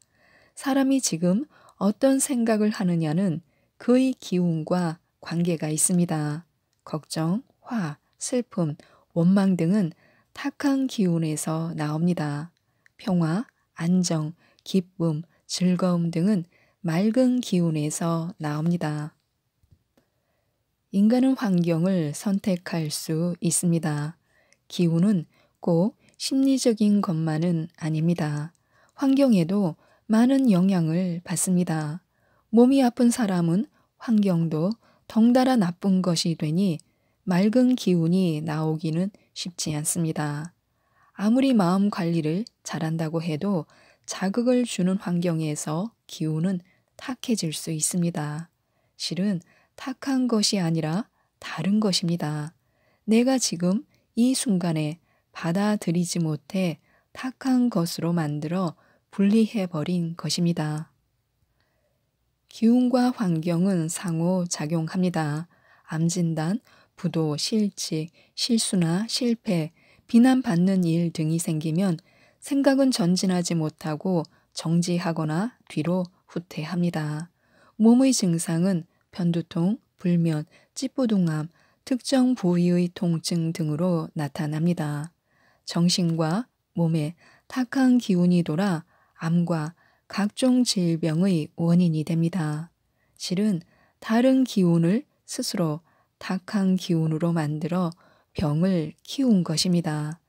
Speaker 1: 사람이 지금 어떤 생각을 하느냐는 그의 기운과 관계가 있습니다. 걱정, 화, 슬픔, 원망 등은 탁한 기운에서 나옵니다. 평화, 안정, 기쁨, 즐거움 등은 맑은 기운에서 나옵니다. 인간은 환경을 선택할 수 있습니다. 기후는 꼭 심리적인 것만은 아닙니다. 환경에도 많은 영향을 받습니다. 몸이 아픈 사람은 환경도 덩달아 나쁜 것이 되니 맑은 기운이 나오기는 쉽지 않습니다. 아무리 마음 관리를 잘한다고 해도 자극을 주는 환경에서 기운은 탁해질 수 있습니다. 실은 탁한 것이 아니라 다른 것입니다. 내가 지금 이 순간에 받아들이지 못해 탁한 것으로 만들어 분리해버린 것입니다. 기운과 환경은 상호작용합니다. 암진단, 부도, 실직, 실수나 실패, 비난받는 일 등이 생기면 생각은 전진하지 못하고 정지하거나 뒤로 후퇴합니다. 몸의 증상은 편두통, 불면, 찌뿌둥함, 특정 부위의 통증 등으로 나타납니다. 정신과 몸에 탁한 기운이 돌아 암과 각종 질병의 원인이 됩니다. 실은 다른 기운을 스스로 탁한 기운으로 만들어 병을 키운 것입니다.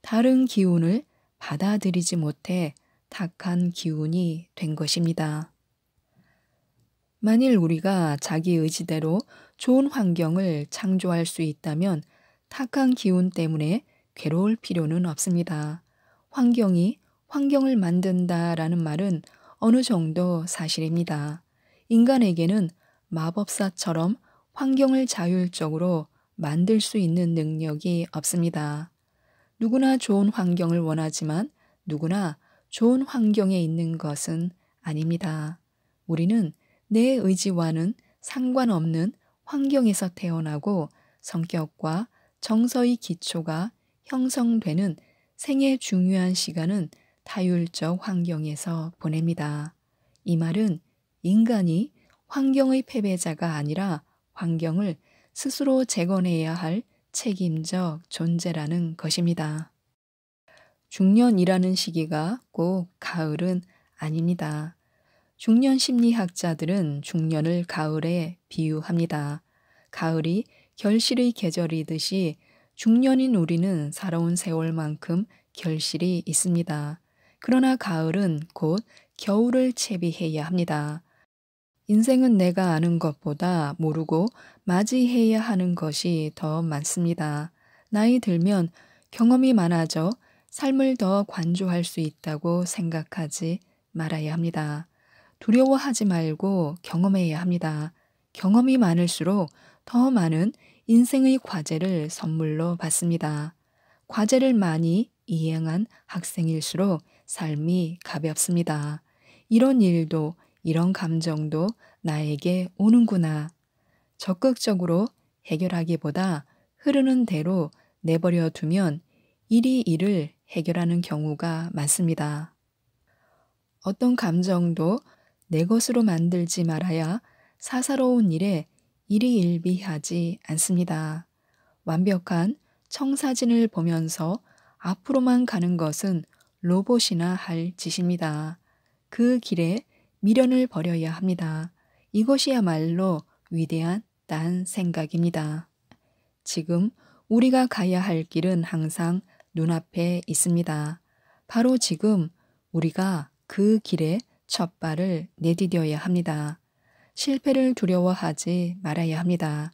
Speaker 1: 다른 기운을 받아들이지 못해 탁한 기운이 된 것입니다. 만일 우리가 자기 의지대로 좋은 환경을 창조할 수 있다면 탁한 기운 때문에 괴로울 필요는 없습니다. 환경이 환경을 만든다라는 말은 어느 정도 사실입니다. 인간에게는 마법사처럼 환경을 자율적으로 만들 수 있는 능력이 없습니다. 누구나 좋은 환경을 원하지만 누구나 좋은 환경에 있는 것은 아닙니다. 우리는 내 의지와는 상관없는 환경에서 태어나고 성격과 정서의 기초가 형성되는 생의 중요한 시간은 타율적 환경에서 보냅니다. 이 말은 인간이 환경의 패배자가 아니라 환경을 스스로 재건해야 할 책임적 존재라는 것입니다. 중년이라는 시기가 꼭 가을은 아닙니다. 중년 심리학자들은 중년을 가을에 비유합니다. 가을이 결실의 계절이듯이 중년인 우리는 살아온 세월만큼 결실이 있습니다. 그러나 가을은 곧 겨울을 채비해야 합니다. 인생은 내가 아는 것보다 모르고 맞이해야 하는 것이 더 많습니다. 나이 들면 경험이 많아져 삶을 더 관조할 수 있다고 생각하지 말아야 합니다. 두려워하지 말고 경험해야 합니다. 경험이 많을수록 더 많은 인생의 과제를 선물로 받습니다. 과제를 많이 이행한 학생일수록 삶이 가볍습니다. 이런 일도 이런 감정도 나에게 오는구나. 적극적으로 해결하기보다 흐르는 대로 내버려 두면 일이 이를 해결하는 경우가 많습니다. 어떤 감정도 내 것으로 만들지 말아야 사사로운 일에 일희일비하지 않습니다. 완벽한 청사진을 보면서 앞으로만 가는 것은 로봇이나 할 짓입니다. 그 길에 미련을 버려야 합니다. 이것이야말로 위대한 딴 생각입니다. 지금 우리가 가야 할 길은 항상 눈앞에 있습니다. 바로 지금 우리가 그 길에 첫 발을 내디뎌야 합니다. 실패를 두려워하지 말아야 합니다.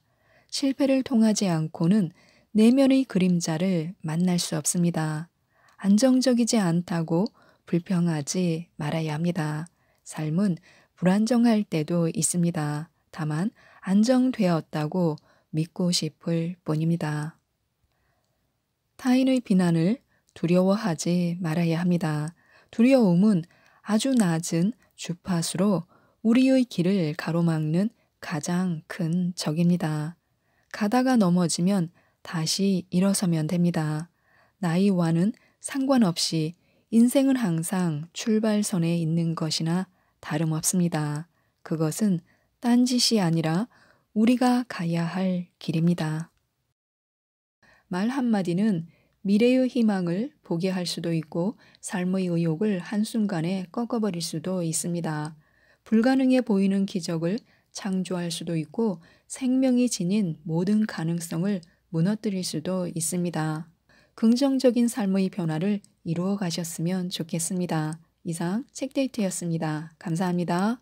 Speaker 1: 실패를 통하지 않고는 내면의 그림자를 만날 수 없습니다. 안정적이지 않다고 불평하지 말아야 합니다. 삶은 불안정할 때도 있습니다. 다만 안정되었다고 믿고 싶을 뿐입니다. 타인의 비난을 두려워하지 말아야 합니다. 두려움은 아주 낮은 주파수로 우리의 길을 가로막는 가장 큰 적입니다. 가다가 넘어지면 다시 일어서면 됩니다. 나이와는 상관없이 인생은 항상 출발선에 있는 것이나 다름없습니다. 그것은 딴짓이 아니라 우리가 가야 할 길입니다. 말 한마디는 미래의 희망을 보게 할 수도 있고 삶의 의욕을 한순간에 꺾어버릴 수도 있습니다. 불가능해 보이는 기적을 창조할 수도 있고 생명이 지닌 모든 가능성을 무너뜨릴 수도 있습니다. 긍정적인 삶의 변화를 이루어 가셨으면 좋겠습니다. 이상 책데이트였습니다. 감사합니다.